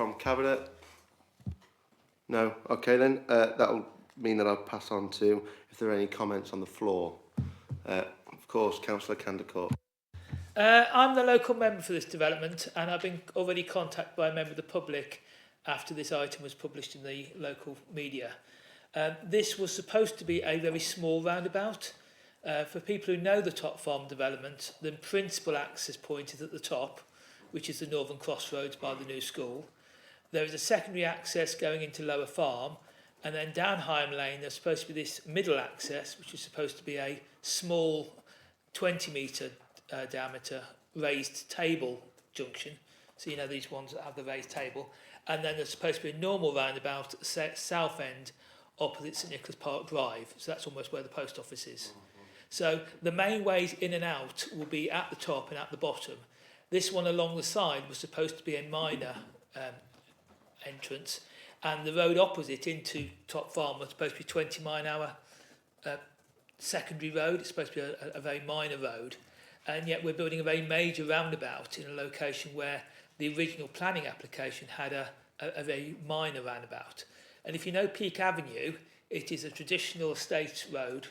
from Cabinet? No? Okay then, that'll mean that I'll pass on to if there are any comments on the floor. Of course, Councillor Candycourt. I'm the local member for this development, and I've been already contacted by a member of the public after this item was published in the local media. This was supposed to be a very small roundabout. For people who know the Top Farm development, the principal access point is at the top, which is the northern crossroads by the new school. There is a secondary access going into Lower Farm, and then down Higham Lane there's supposed to be this middle access, which is supposed to be a small 20-metre diameter raised table junction. So you know these ones that have the raised table. And then there's supposed to be a normal roundabout at the south end opposite St Nicholas Park Drive. So that's almost where the post office is. So the main ways in and out will be at the top and at the bottom. This one along the side was supposed to be a minor entrance, and the road opposite into Top Farm was supposed to be 20-mile-an-hour secondary road. It's supposed to be a very minor road, and yet we're building a very major roundabout in a location where the original planning application had a very minor roundabout. And if you know Peake Avenue, it is a traditional estate road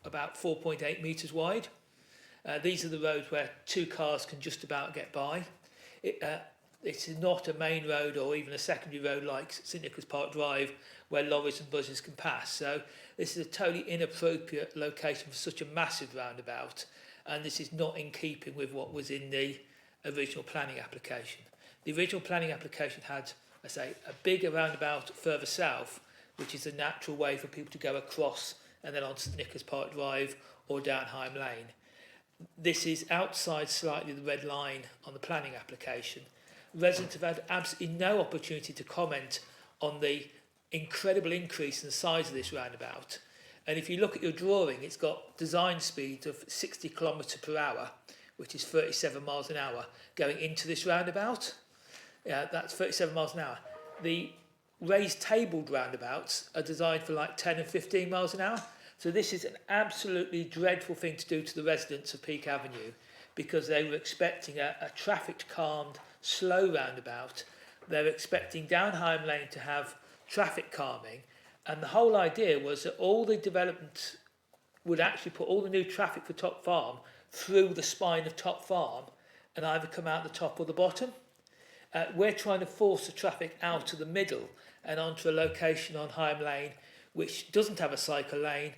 about 4.8 metres wide. These are the roads where two cars can just about get by. It's not a main road or even a secondary road like St Nicholas Park Drive where lorries and buses can pass. So this is a totally inappropriate location for such a massive roundabout, and this is not in keeping with what was in the original planning application. The original planning application had, I say, a bigger roundabout further south, which is a natural way for people to go across and then onto St Nicholas Park Drive or down Higham Lane. This is outside slightly the red line on the planning application. Residents have had absolutely no opportunity to comment on the incredible increase in the size of this roundabout. And if you look at your drawing, it's got design speeds of 60 kilometres per hour, which is 37 miles an hour, going into this roundabout. That's 37 miles an hour. The raised tabled roundabouts are designed for like 10 and 15 miles an hour. So this is an absolutely dreadful thing to do to the residents of Peake Avenue, because they were expecting a traffic calmed, slow roundabout. They're expecting down Higham Lane to have traffic calming, and the whole idea was that all the development would actually put all the new traffic for Top Farm through the spine of Top Farm and either come out the top or the bottom. We're trying to force the traffic out of the middle and onto a location on Higham Lane which doesn't have a cycle lane.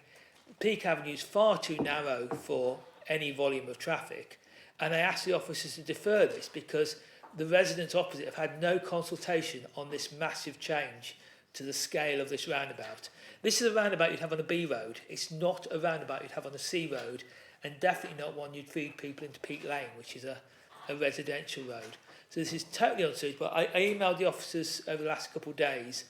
Peake Avenue is far too narrow for any volume of traffic, and I asked the officers to defer this because the residents opposite have had no consultation on this massive change to the scale of this roundabout. This is a roundabout you'd have on a B road. It's not a roundabout you'd have on a C road, and definitely not one you'd feed people into Peake Lane, which is a residential road. So this is totally unsuitable. I emailed the officers over the last couple of days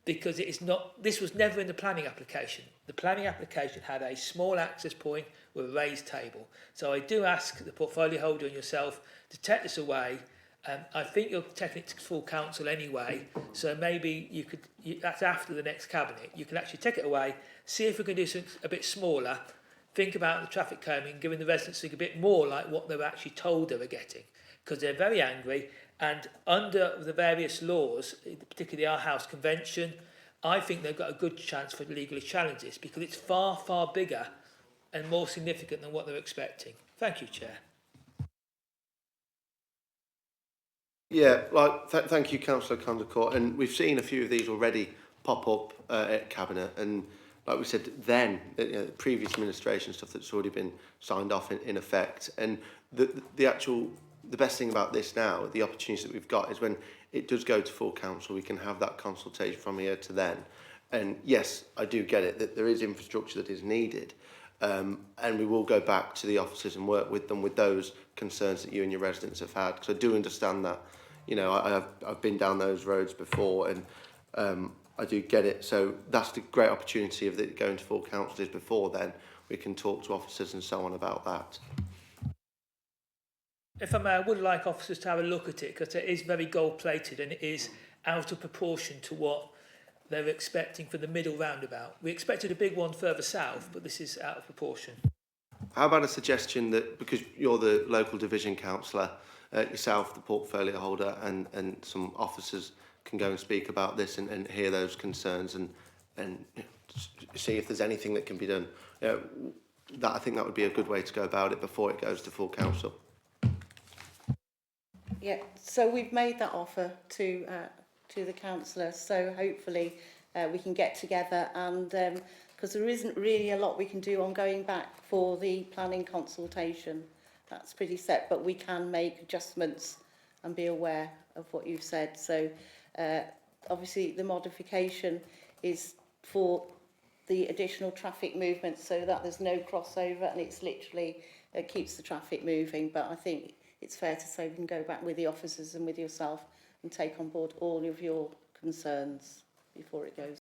because it is not. This was never in the planning application. The planning application had a small access point with a raised table. So I do ask the portfolio holder and yourself to take this away. I think you're taking it to full council anyway, so maybe you could, that's after the next cabinet, you can actually take it away, see if we can do something a bit smaller, think about the traffic calming, giving the residents a bit more like what they were actually told they were getting, because they're very angry, and under the various laws, particularly our House Convention, I think they've got a good chance for legally challenge this, because it's far, far bigger and more significant than what they're expecting. Thank you, Chair. Yeah, thank you, Councillor Candycourt, and we've seen a few of these already pop up at Cabinet, and like we said then, previous administration stuff that's already been signed off in effect, and the best thing about this now, the opportunities that we've got, is when it does go to full council, we can have that consultation from here to then. And yes, I do get it that there is infrastructure that is needed, and we will go back to the officers and work with them with those concerns that you and your residents have had, because I do understand that. You know, I've been down those roads before, and I do get it. So that's the great opportunity of it going to full council, is before then we can talk to officers and so on about that. If I may, I would like officers to have a look at it, because it is very gold-plated and it is out of proportion to what they're expecting for the middle roundabout. We expected a big one further south, but this is out of proportion. How about a suggestion that, because you're the local division councillor, yourself, the portfolio holder, and some officers can go and speak about this and hear those concerns and see if there's anything that can be done. That I think that would be a good way to go about it before it goes to full council. Yeah, so we've made that offer to the councillor, so hopefully we can get together, and because there isn't really a lot we can do on going back for the planning consultation. That's pretty set, but we can make adjustments and be aware of what you've said. So obviously the modification is for the additional traffic movement so that there's no crossover, and it's literally keeps the traffic moving. But I think it's fair to say we can go back with the officers and with yourself and take on board all of your concerns before it goes.